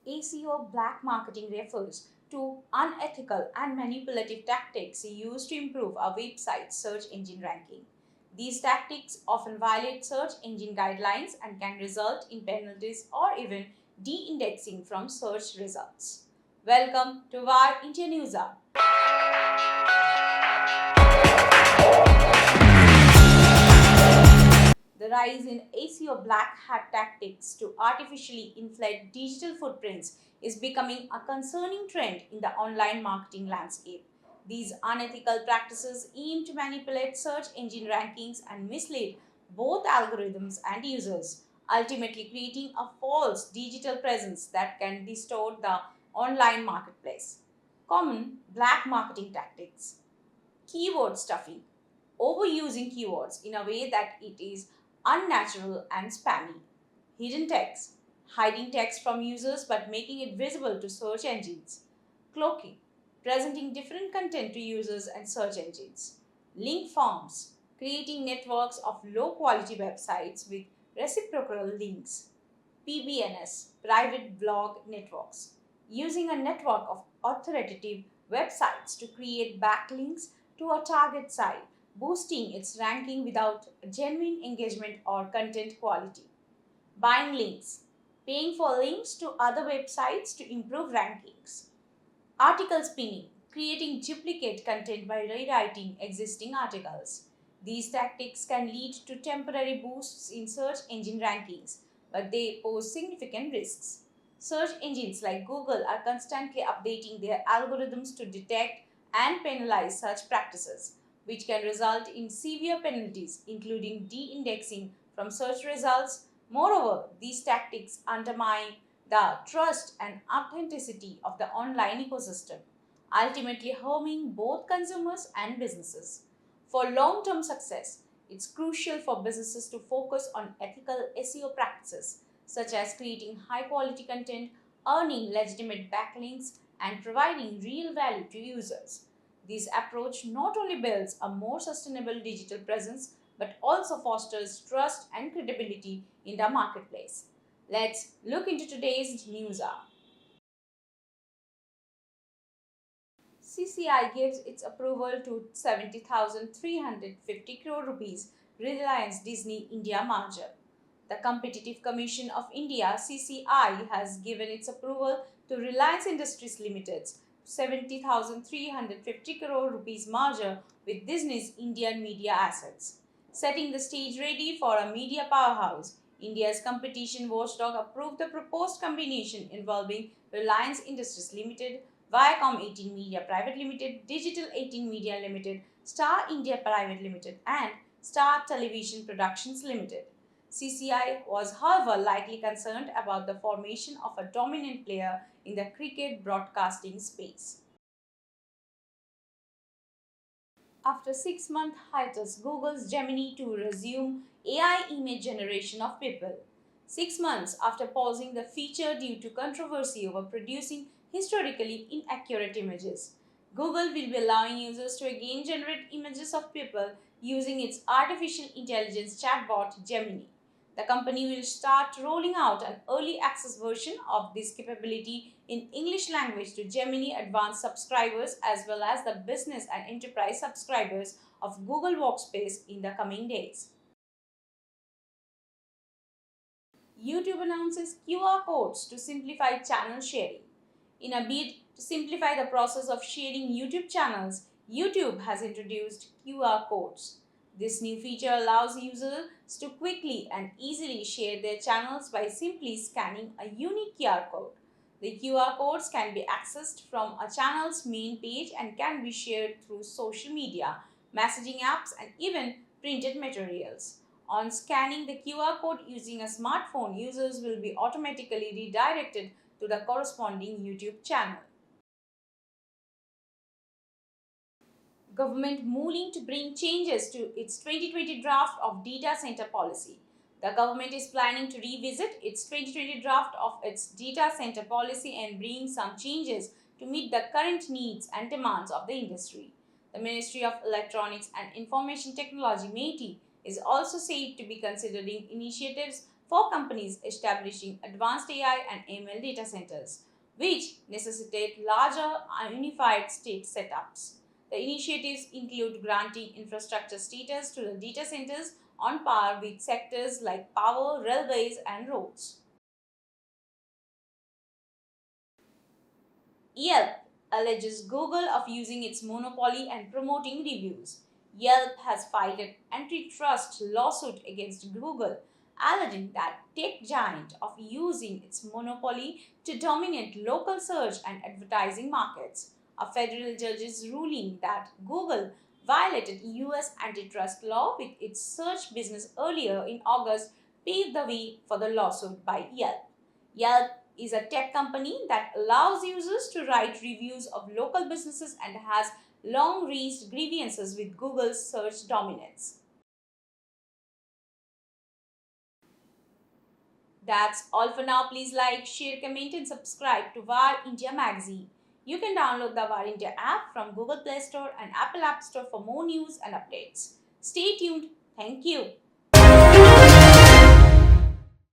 ACO black marketing refers to unethical and manipulative tactics used to improve a website's search engine ranking. These tactics often violate search engine guidelines and can result in penalties or even de-indexing from search results. Welcome to Wire India News Hour. The rise in ACO black hat tactics to artificially inflate digital footprints is becoming a concerning trend in the online marketing landscape. These unethical practices aim to manipulate search engine rankings and mislead both algorithms and users, ultimately creating a false digital presence that can distort the online marketplace. Common black marketing tactics: keyword stuffing, overusing keywords in a way that it is unnatural and spammy. Hidden text, hiding text from users but making it visible to search engines. Cloaking, presenting different content to users and search engines. Link farms, creating networks of low quality websites with reciprocal links. PBNS, private blog networks, using a network of authoritative websites to create backlinks to a target site, boosting its ranking without genuine engagement or content quality. Buying links, paying for links to other websites to improve rankings. Article spinning, creating duplicate content by rewriting existing articles. These tactics can lead to temporary boosts in search engine rankings, but they pose significant risks. Search engines like Google are constantly updating their algorithms to detect and penalize such practices, which can result in severe penalties, including de indexing from search results. Moreover, these tactics undermine the trust and authenticity of the online ecosystem, ultimately harming both consumers and businesses. For long term success, it's crucial for businesses to focus on ethical SEO practices, such as creating high quality content, earning legitimate backlinks, and providing real value to users. This approach not only builds a more sustainable digital presence but also fosters trust and credibility in the marketplace. Let's look into today's news hour. CCI gives its approval to 70,350 crore rupees Reliance Disney India merger. The Competitive Commission of India (CCI) has given its approval to Reliance Industries Limited's 70,350 crore rupees merger with Disney's Indian media assets, setting the stage ready for a media powerhouse. India's competition watchdog approved the proposed combination involving Reliance Industries Limited, Viacom 18 Media Private Limited, Digital 18 Media Limited, Star India Private Limited, and Star Television Productions Limited. CCI was, however, likely concerned about the formation of a dominant player in the cricket broadcasting space. After 6 month hiatus, Google's Gemini to resume AI image generation of people. 6 months after pausing the feature due to controversy over producing historically inaccurate images, Google will be allowing users to again generate images of people using its artificial intelligence chatbot Gemini. The company will start rolling out an early access version of this capability in English language to Gemini Advanced subscribers as well as the business and enterprise subscribers of Google Workspace in the coming days. YouTube announces QR codes to simplify channel sharing. In a bid to simplify the process of sharing YouTube channels, YouTube has introduced QR codes. This new feature allows users to quickly and easily share their channels by simply scanning a unique QR code. The QR codes can be accessed from a channel's main page and can be shared through social media, messaging apps, and even printed materials. On scanning the QR code using a smartphone, users will be automatically redirected to the corresponding YouTube channel. Government moving to bring changes to its 2020 draft of data center policy. The government is planning to revisit its 2020 draft of its data center policy and bring some changes to meet the current needs and demands of the industry. The Ministry of Electronics and Information Technology (MeitY) is also said to be considering initiatives for companies establishing advanced AI and ML data centers, which necessitate larger unified state setups. The initiatives include granting infrastructure status to the data centers on par with sectors like power, railways, and roads. Yelp alleges Google of using its monopoly and promoting reviews. Yelp has filed an antitrust lawsuit against Google, alleging that tech giant of using its monopoly to dominate local search and advertising markets. A federal judge's ruling that Google violated US antitrust law with its search business earlier in August paved the way for the lawsuit by Yelp. Yelp is a tech company that allows users to write reviews of local businesses and has long raised grievances with Google's search dominance. That's all for now. Please like, share, comment, and subscribe to VAR India magazine. You can download the VAR India app from Google Play Store and Apple App Store for more news and updates. Stay tuned. Thank you.